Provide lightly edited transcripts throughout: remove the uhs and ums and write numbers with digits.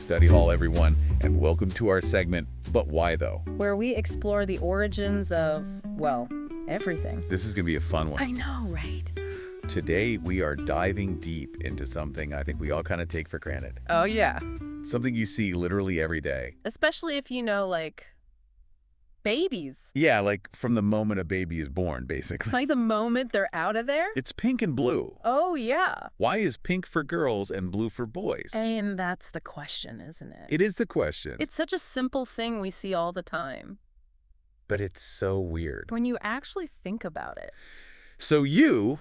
Study Hall, everyone, and welcome to our segment, But Why Though? Where we explore the origins of, well, everything. This is going to be a fun one. I know, right? Today, we are diving deep into something I think we all kind of take for granted. Oh, yeah. Something you see literally every day. Especially if you know, like, babies. Yeah, like from the moment a baby is born, basically. Like the moment they're out of there? It's pink and blue. Oh, yeah. Why is pink for girls and blue for boys? And that's the question, isn't it? It is the question. It's such a simple thing we see all the time. But it's so weird. When you actually think about it. So you,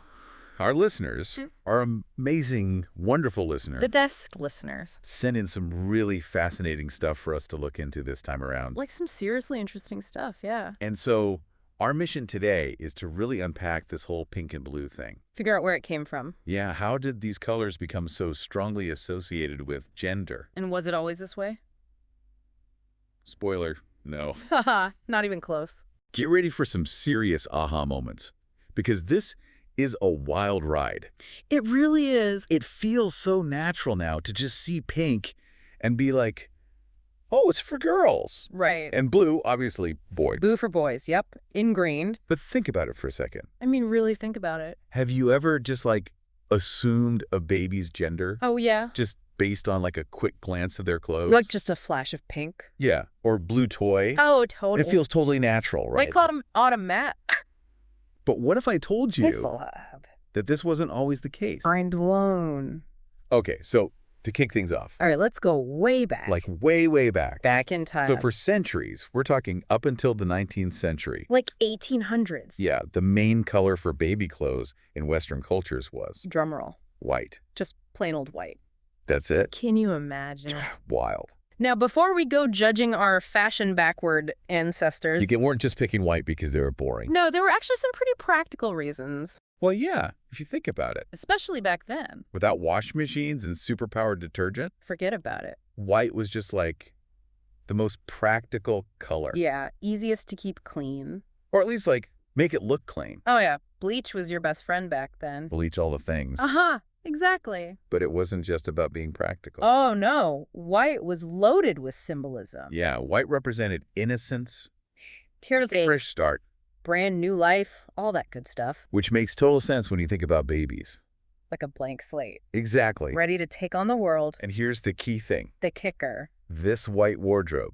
our listeners, our amazing, wonderful listener, The desk listeners. sent in some really fascinating stuff for us to look into this time around. Like some seriously interesting stuff, yeah. And so our mission today is to really unpack this whole pink and blue thing. Figure out where it came from. Yeah, how did these colors become so strongly associated with gender? And was it always this way? Spoiler, no. Haha, not even close. Get ready for some serious aha moments, because this is a wild ride. It really is. It feels so natural now to just see pink and be like, oh, it's for girls. Right. And blue, obviously, boys. Blue for boys, yep. Ingrained. But think about it for a second. I mean, really think about it. Have you ever just like assumed a baby's gender Oh, yeah? just based on like a quick glance of their clothes? Like just a flash of pink? Yeah, or blue toy. Oh, totally. It feels totally natural, right? They called them automat. But what if I told you Lab. that this wasn't always the case? Mind blown. Okay, so to kick things off, All right, let's go way back. like way, way back. back in time. So for centuries, we're talking up until the 19th century. like 1800s. Yeah, the main color for baby clothes in Western cultures was Drum roll. white. Just plain old white. That's it? Can you imagine? Wild. Now, before we go judging our fashion backward ancestors, You weren't just picking white because they were boring. no, there were actually some pretty practical reasons, Well, yeah, if you think about it. especially back then. Without washing machines and superpowered detergent, Forget about it. white was just like the most practical color. Yeah, easiest to keep clean. Or at least like make it look clean. Oh, yeah. Bleach was your best friend back then. Bleach all the things. Uh-huh. Exactly. But it wasn't just about being practical. Oh, no. White was loaded with symbolism. Yeah, white represented innocence, Here's a fresh start, brand new life, all that good stuff. which makes total sense when you think about babies. Like a blank slate. Exactly. Ready to take on the world. And here's the key thing. The kicker. This white wardrobe,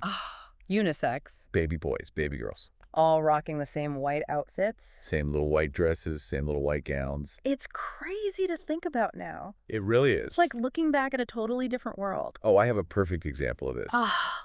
Unisex. baby boys, baby girls, All rocking the same white outfits. same little white dresses, same little white gowns. It's crazy to think about now. It really is. It's like looking back at a totally different world. Oh, I have a perfect example of this.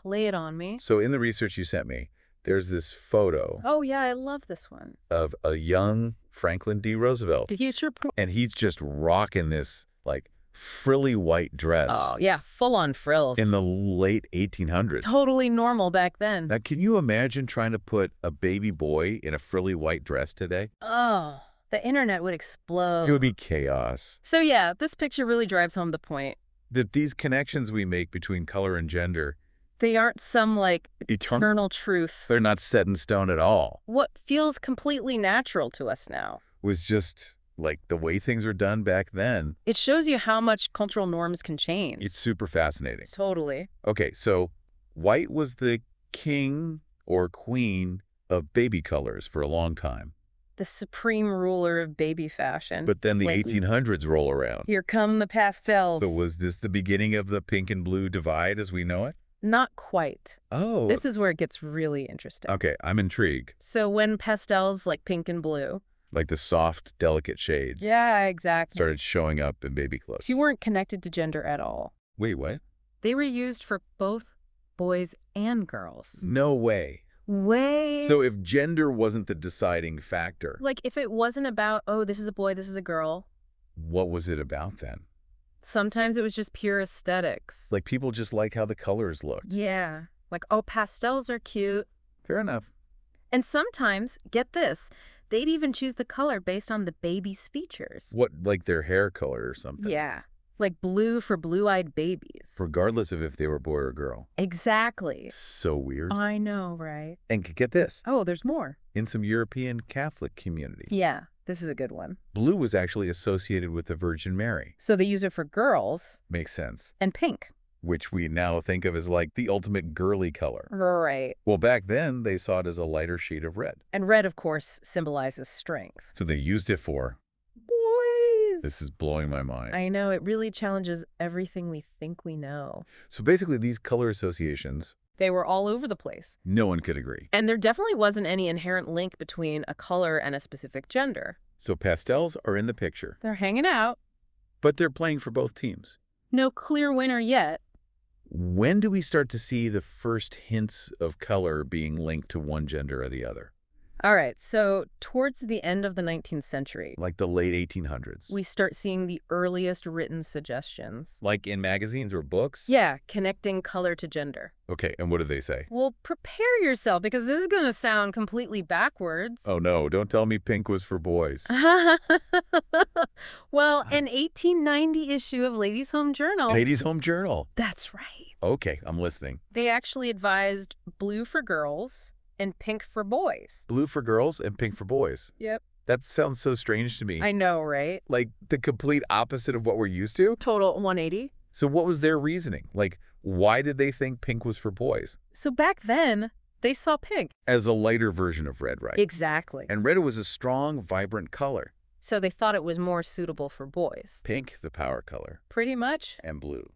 Lay it on me. So in the research you sent me, there's this photo Oh, yeah, I love this one. of a young Franklin D. Roosevelt, Future. and he's just rocking this like frilly white dress Oh, yeah, full on frills. in the late 1800s. Totally normal back then. Now, can you imagine trying to put a baby boy in a frilly white dress today? Oh, the internet would explode. It would be chaos. So yeah, this picture really drives home the point. That these connections we make between color and gender, They aren't some, like, eternal, eternal truth. they're not set in stone at all. What feels completely natural to us now. Was just like the way things were done back then. It shows you how much cultural norms can change. It's super fascinating. Totally. Okay, so white was the king or queen of baby colors for a long time. The supreme ruler of baby fashion. But then the Wait. 1800s roll around. Here come the pastels. So was this the beginning of the pink and blue divide as we know it? Not quite. Oh. This is where it gets really interesting. Okay, I'm intrigued. So when pastels like pink and blue. Like the soft, delicate shades Yeah, exactly. started showing up in baby clothes. You weren't connected to gender at all. Wait, what? They were used for both boys and girls. No way. Way. So if gender wasn't the deciding factor, like if it wasn't about, oh, this is a boy, this is a girl. what was it about then? Sometimes it was just pure aesthetics. Like people just like how the colors looked. Yeah. Like, oh, pastels are cute. Fair enough. And sometimes, get this, they'd even choose the color based on the baby's features. What, like their hair color or something? Yeah. Like blue for blue-eyed babies. Regardless of if they were boy or girl. Exactly. So weird. I know, right? And get this, Oh, there's more. in some European Catholic communities, Yeah, this is a good one. blue was actually associated with the Virgin Mary. So they use it for girls Makes sense. and pink. which we now think of as like the ultimate girly color. Right. Well, back then, they saw it as a lighter shade of red. And red, of course, symbolizes strength. So they used it for, Boys! this is blowing my mind. I know, it really challenges everything we think we know. So basically, these color associations, They were all over the place. no one could agree. And there definitely wasn't any inherent link between a color and a specific gender. So pastels are in the picture, They're hanging out. but they're playing for both teams. No clear winner yet. When do we start to see the first hints of color being linked to one gender or the other? All right, so towards the end of the 19th century, Like the late 1800s? we start seeing the earliest written suggestions. Like in magazines or books? Yeah, connecting color to gender. Okay, and what do they say? Well, prepare yourself because this is going to sound completely backwards. Oh no, don't tell me pink was for boys. Well, an 1890 issue of Ladies' Home Journal. Ladies' Home Journal. That's right. Okay, I'm listening. They actually advised blue for girls and pink for boys. Blue for girls and pink for boys. Yep. That sounds so strange to me. I know, right? Like the complete opposite of what we're used to. Total 180. So what was their reasoning? Like, why did they think pink was for boys? So back then, they saw pink. As a lighter version of red, right? Exactly. And red was a strong, vibrant color. So they thought it was more suitable for boys. Pink, the power color, Pretty much. and blue,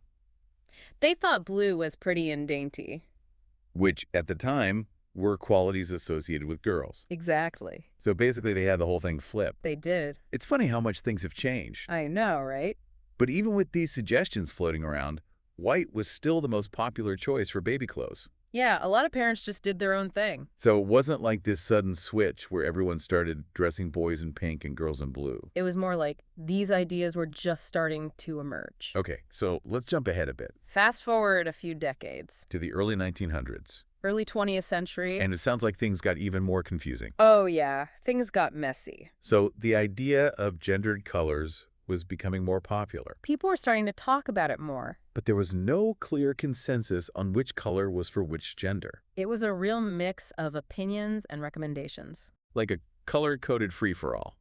They thought blue was pretty and dainty. which at the time were qualities associated with girls. Exactly. So basically they had the whole thing flipped. They did. It's funny how much things have changed. I know, right? But even with these suggestions floating around, white was still the most popular choice for baby clothes. Yeah, a lot of parents just did their own thing. So it wasn't like this sudden switch where everyone started dressing boys in pink and girls in blue. It was more like these ideas were just starting to emerge. Okay, so let's jump ahead a bit Fast forward a few decades. to the early 1900s. Early 20th century. And it sounds like things got even more confusing. Oh, yeah. Things got messy. So the idea of gendered colors was becoming more popular. People were starting to talk about it more. But there was no clear consensus on which color was for which gender. It was a real mix of opinions and recommendations. Like a color-coded free-for-all.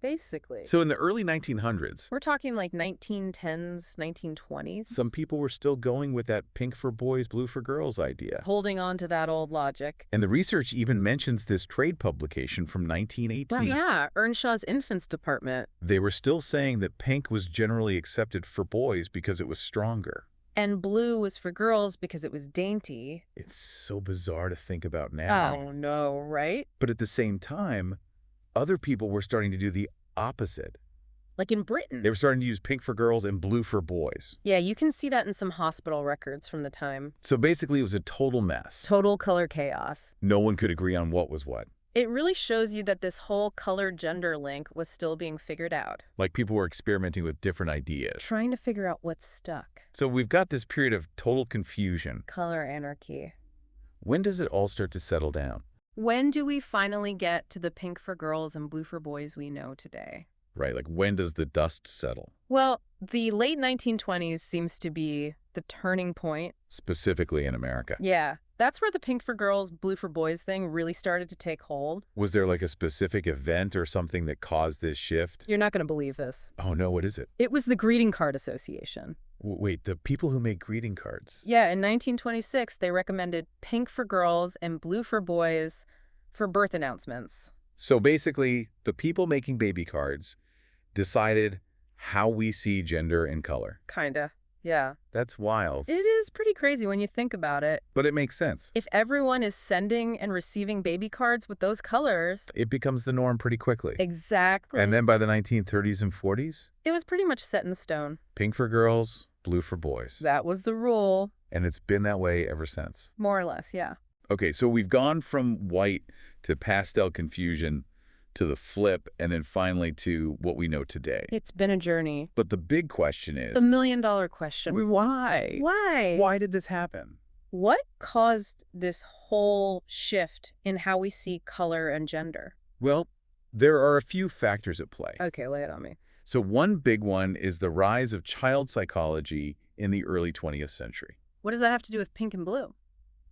Basically. So in the early 1900s, We're talking like 1910s, 1920s. some people were still going with that pink for boys, blue for girls idea. Holding on to that old logic. And the research even mentions this trade publication from 1918. Yeah, Earnshaw's infants department. They were still saying that pink was generally accepted for boys because it was stronger. And blue was for girls because it was dainty. It's so bizarre to think about now. Oh, no, right? But at the same time, other people were starting to do the opposite. Like in Britain. They were starting to use pink for girls and blue for boys. Yeah, you can see that in some hospital records from the time. So basically, it was a total mess. Total color chaos. No one could agree on what was what. It really shows you that this whole color-gender link was still being figured out. Like people were experimenting with different ideas. Trying to figure out what's stuck. So we've got this period of total confusion. Color anarchy. When does it all start to settle down? When do we finally get to the pink for girls and blue for boys we know today? Right, like when does the dust settle? Well, the late 1920s seems to be the turning point. Specifically in America. Yeah, that's where the pink for girls, blue for boys thing really started to take hold. Was there like a specific event or something that caused this shift? You're not going to believe this. Oh no, what is it? It was the Greeting Card Association. Wait, the people who make greeting cards. Yeah, in 1926, they recommended pink for girls and blue for boys for birth announcements. So basically, the people making baby cards decided how we see gender and color. Kinda. Yeah. That's wild, It is pretty crazy when you think about it. but it makes sense. If everyone is sending and receiving baby cards with those colors, It becomes the norm pretty quickly. exactly. And then by the 1930s and 40s, it was pretty much set in stone. pink for girls, blue for boys. That was the rule, And it's been that way ever since. more or less, yeah. Okay, so we've gone from white to pastel confusion to the flip and then finally to what we know today. It's been a journey. But the big question is, The million-dollar question. why? Why? Why did this happen? What caused this whole shift in how we see color and gender? Well, there are a few factors at play. Okay, lay it on me. So one big one is the rise of child psychology in the early 20th century. What does that have to do with pink and blue?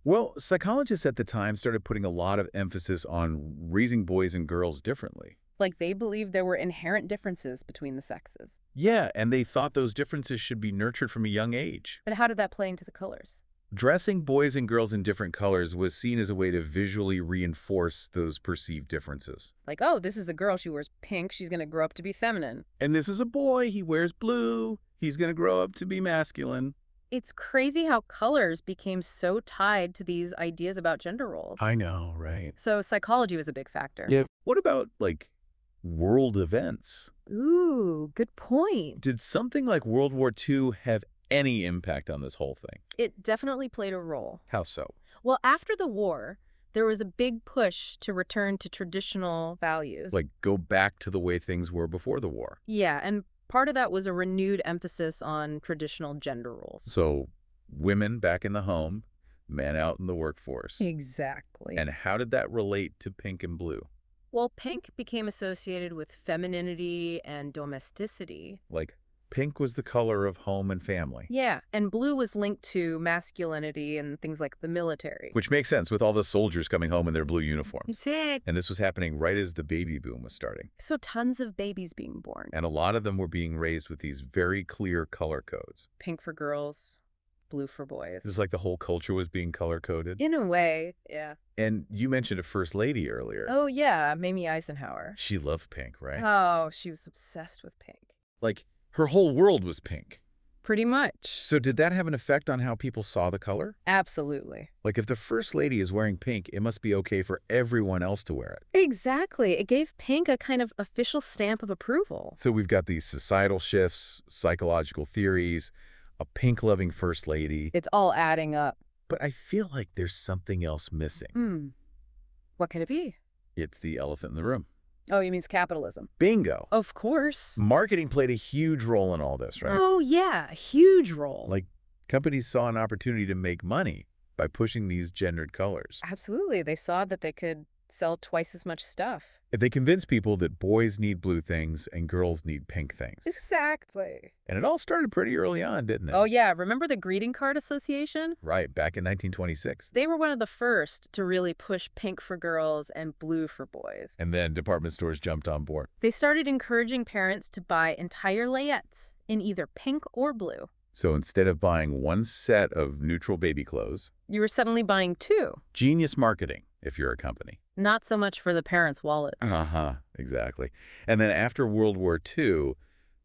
Well, psychologists at the time started putting a lot of emphasis on raising boys and girls differently. Like they believed there were inherent differences between the sexes. Yeah, and they thought those differences should be nurtured from a young age. But how did that play into the colors? Dressing boys and girls in different colors was seen as a way to visually reinforce those perceived differences. Like, oh, this is a girl, she wears pink, she's going to grow up to be feminine. And this is a boy, he wears blue, he's going to grow up to be masculine. It's crazy how colors became so tied to these ideas about gender roles. I know, right? So psychology was a big factor. Yeah. What about, like, world events? Ooh, good point. Did something like World War II have any impact on this whole thing? It definitely played a role. How so? Well, after the war, there was a big push to return to traditional values. Like, go back to the way things were before the war. Yeah, and part of that was a renewed emphasis on traditional gender roles. So, women back in the home, men out in the workforce. Exactly. And how did that relate to pink and blue? Well, pink became associated with femininity and domesticity. Like, pink was the color of home and family. Yeah, and blue was linked to masculinity and things like the military. Which makes sense with all the soldiers coming home in their blue uniforms. Sick. And this was happening right as the baby boom was starting. So tons of babies being born. And a lot of them were being raised with these very clear color codes. Pink for girls, blue for boys. This is like the whole culture was being color coded. In a way, yeah. And you mentioned a first lady earlier. Oh, yeah, Mamie Eisenhower. She loved pink, right? Oh, she was obsessed with pink. Like, her whole world was pink. Pretty much. So did that have an effect on how people saw the color? Absolutely. Like, if the first lady is wearing pink, it must be okay for everyone else to wear it. Exactly. It gave pink a kind of official stamp of approval. So we've got these societal shifts, psychological theories, a pink-loving first lady. It's all adding up. But I feel like there's something else missing. What could it be? It's the elephant in the room. Oh, you mean capitalism? Bingo. Of course. Marketing played a huge role in all this, right? Oh, yeah. Huge role. Like, companies saw an opportunity to make money by pushing these gendered colors. Absolutely. They saw that they could sell twice as much stuff. If they convince people that boys need blue things and girls need pink things. Exactly. And it all started pretty early on, didn't it? Oh, yeah. Remember the Greeting Card Association? Right, back in 1926. They were one of the first to really push pink for girls and blue for boys. And then department stores jumped on board. They started encouraging parents to buy entire layettes in either pink or blue. So instead of buying one set of neutral baby clothes, You were suddenly buying two. genius marketing if you're a company. Not so much for the parents' wallets. Exactly. And then after World War II,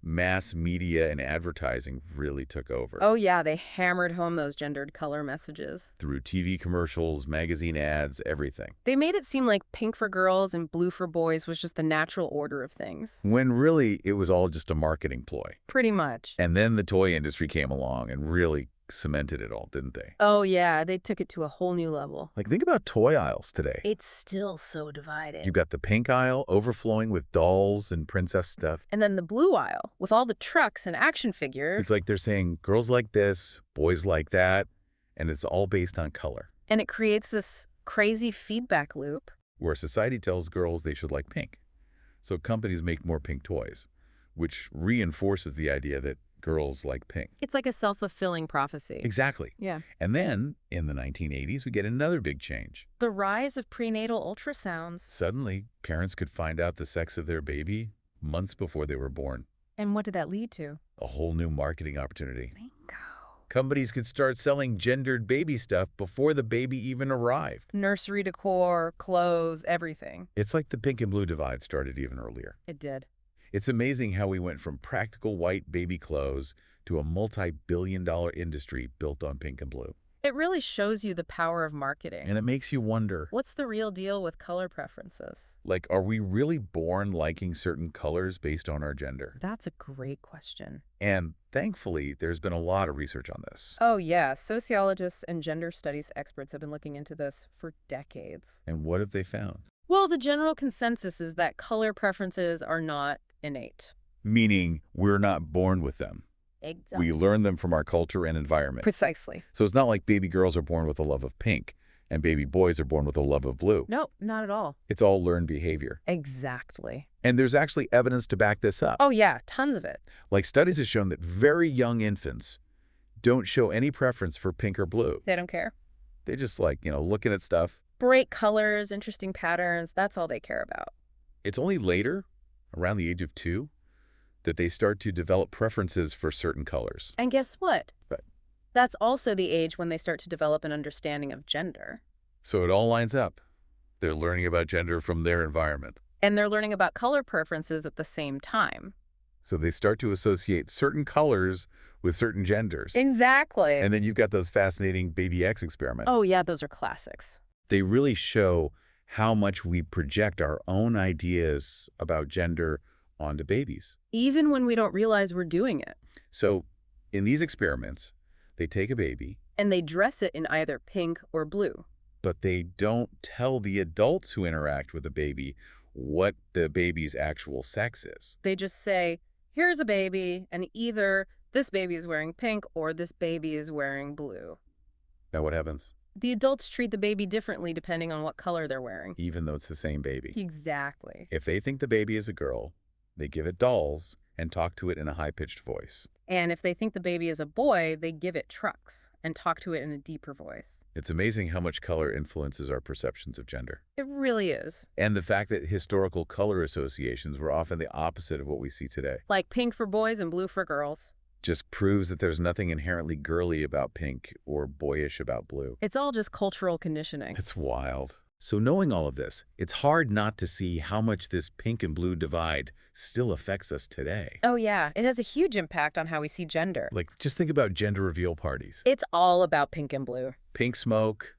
mass media and advertising really took over. Oh, yeah. They hammered home those gendered color messages. Through TV commercials, magazine ads, everything. They made it seem like pink for girls and blue for boys was just the natural order of things. When really it was all just a marketing ploy. Pretty much. And then the toy industry came along and really cemented it all, didn't they? Oh, yeah. They took it to a whole new level. Like, think about toy aisles today. It's still so divided. You've got the pink aisle overflowing with dolls and princess stuff. And then the blue aisle with all the trucks and action figures. It's like they're saying girls like this, boys like that, and it's all based on color. And it creates this crazy feedback loop. Where society tells girls they should like pink. So companies make more pink toys, which reinforces the idea that girls like pink. It's like a self-fulfilling prophecy. Exactly. Yeah. And then, in the 1980s, we get another big change. The rise of prenatal ultrasounds. Suddenly, parents could find out the sex of their baby months before they were born. And what did that lead to? A whole new marketing opportunity. Bingo. Companies could start selling gendered baby stuff before the baby even arrived. Nursery decor, clothes, everything. It's like the pink and blue divide started even earlier. It did. It's amazing how we went from practical white baby clothes to a multi-billion-dollar industry built on pink and blue. It really shows you the power of marketing. And it makes you wonder, What's the real deal with color preferences? like, are we really born liking certain colors based on our gender? That's a great question. And thankfully, there's been a lot of research on this. Oh, yeah. Sociologists and gender studies experts have been looking into this for decades. And what have they found? Well, the general consensus is that color preferences are not innate. Meaning, we're not born with them. Exactly. We learn them from our culture and environment. Precisely. So it's not like baby girls are born with a love of pink and baby boys are born with a love of blue. No, not at all. It's all learned behavior. Exactly. And there's actually evidence to back this up. Oh, yeah. Tons of it. Like, studies have shown that very young infants don't show any preference for pink or blue. They don't care. They just like, looking at stuff. Bright colors, interesting patterns. That's all they care about. It's only later, around the age of 2, that they start to develop preferences for certain colors. And guess what? Right. That's also the age when they start to develop an understanding of gender. So it all lines up. They're learning about gender from their environment. And they're learning about color preferences at the same time. So they start to associate certain colors with certain genders. Exactly. And then you've got those fascinating Baby X experiments. Oh, yeah, those are classics. They really show how much we project our own ideas about gender onto babies. Even when we don't realize we're doing it. So in these experiments, they take a baby, And they dress it in either pink or blue. but they don't tell the adults who interact with the baby what the baby's actual sex is. They just say, here's a baby, and either this baby is wearing pink or this baby is wearing blue. Now what happens? The adults treat the baby differently depending on what color they're wearing. Even though it's the same baby. Exactly. If they think the baby is a girl, they give it dolls and talk to it in a high-pitched voice. And if they think the baby is a boy, they give it trucks and talk to it in a deeper voice. It's amazing how much color influences our perceptions of gender. It really is. And the fact that historical color associations were often the opposite of what we see today Like pink for boys and blue for girls. just proves that there's nothing inherently girly about pink or boyish about blue. It's all just cultural conditioning. It's wild. So knowing all of this, it's hard not to see how much this pink and blue divide still affects us today. Oh yeah, it has a huge impact on how we see gender. Like, just think about gender reveal parties. It's all about pink and blue. Pink smoke,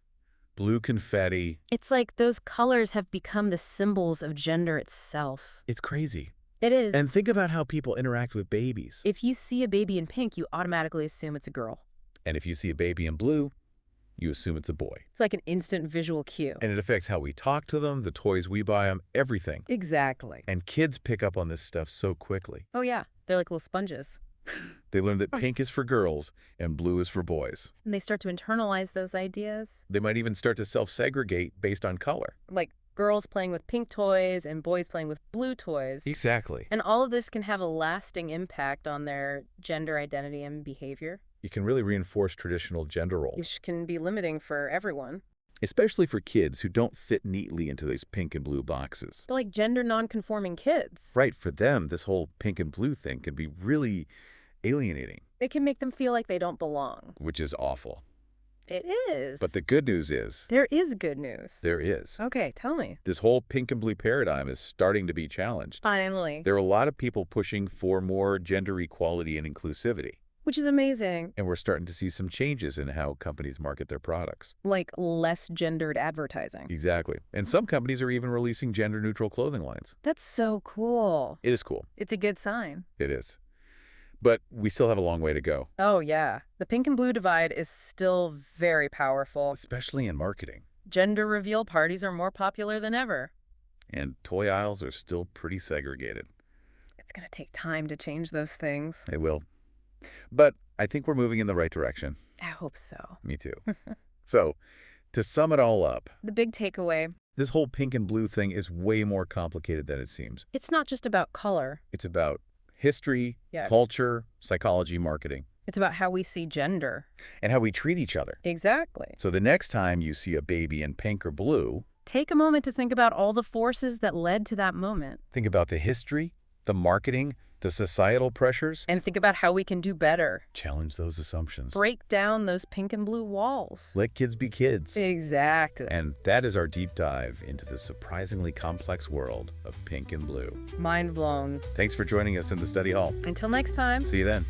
blue confetti. It's like those colors have become the symbols of gender itself. It's crazy. It is. And think about how people interact with babies. If you see a baby in pink, you automatically assume it's a girl. And if you see a baby in blue, you assume it's a boy. It's like an instant visual cue. And it affects how we talk to them, the toys we buy them, everything. Exactly. And kids pick up on this stuff so quickly. Oh yeah, they're like little sponges. They learn that pink is for girls and blue is for boys. And they start to internalize those ideas. They might even start to self-segregate based on color. Like girls playing with pink toys and boys playing with blue toys. Exactly. And all of this can have a lasting impact on their gender identity and behavior, You can really reinforce traditional gender roles, which can be limiting for everyone. especially for kids who don't fit neatly into these pink and blue boxes. They're like gender non-conforming kids. Right, for them, this whole pink and blue thing can be really alienating, It can make them feel like they don't belong. which is awful. It is. But the good news is, there is good news. there is. Okay, tell me. This whole pink and blue paradigm is starting to be challenged. Finally. There are a lot of people pushing for more gender equality and inclusivity. Which is amazing. And we're starting to see some changes in how companies market their products. Like less gendered advertising. Exactly. And some companies are even releasing gender-neutral clothing lines. That's so cool. It is cool. It's a good sign. It is. But we still have a long way to go, Oh, yeah. The pink and blue divide is still very powerful. especially in marketing. Gender reveal parties are more popular than ever. And toy aisles are still pretty segregated. It's going to take time to change those things. They will. But I think we're moving in the right direction. I hope so. Me too. So, to sum it all up, The big takeaway, this whole pink and blue thing is way more complicated than it seems. it's not just about color. It's about history, Yeah. culture, psychology, marketing, It's about how we see gender. and how we treat each other. Exactly. So the next time you see a baby in pink or blue, Take a moment to think about all the forces that led to that moment. think about the history, the marketing, the societal pressures. And think about how we can do better. Challenge those assumptions. Break down those pink and blue walls. Let kids be kids. Exactly. And that is our deep dive into the surprisingly complex world of pink and blue. Mind blown. Thanks for joining us in the study hall. Until next time. See you then.